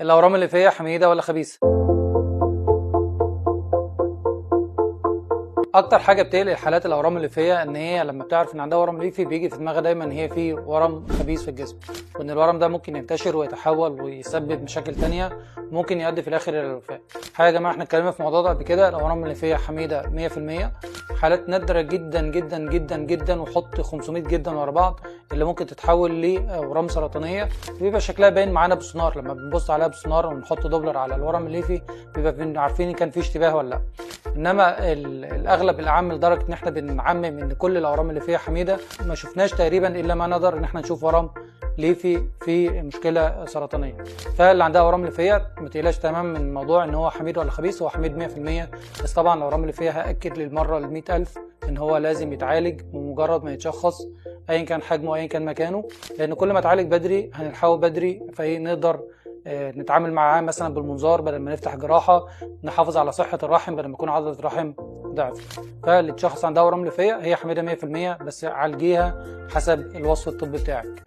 الأورام الليفية حميدة ولا خبيثة؟ اكتر حاجه بتقلق حالات الاورام الليفيه ان هي لما بتعرف ان عندها ورم ليفي بيجي في دماغها دايما ان هي في ورم خبيث في الجسم، وان الورم ده ممكن ينتشر ويتحول ويسبب مشاكل تانية ممكن يؤدي في الاخر الى الوفاه. حاجه يا جماعه احنا اتكلمنا في الموضوع ده قبل كده، الاورام الليفيه حميده 100%، حالات نادره جدا جدا جدا جدا، وحط 500 جدا ورا بعض اللي ممكن تتحول لاورام سرطانيه، بيبقى شكلها باين معانا بالسونار، لما بنبص عليها بالسونار ونحط دوبلر على الورم الليفي بيبقى عارفين ان كان في اشتباه ولا لا. انما الاغلب العام لدرجه ان احنا بنعمم ان كل الاورام اللي فيها حميده، ما شفناش تقريبا الا ما نقدر ان احنا نشوف ورم ليفي في مشكله سرطانيه. فاللي عندها اورام ليفيه ما تقلقش تماما من موضوع ان هو حميد ولا خبيث، هو حميد 100%. بس طبعا الاورام اللي فيها هاكد للمره ال100,000 ان هو لازم يتعالج بمجرد ما يتشخص، ايا كان حجمه ايا كان مكانه، لان كل ما اتعالج بدري هنلحقه بدري فنقدر نتعامل معاه مثلا بالمنظار بدل ما نفتح جراحه، نحافظ على صحه الرحم بدل ما يكون عضله الرحم ضعف. فاللي تشخص عندها ورم ليفيه هي حميده 100%، بس عالجيها حسب الوصف الطبي بتاعك.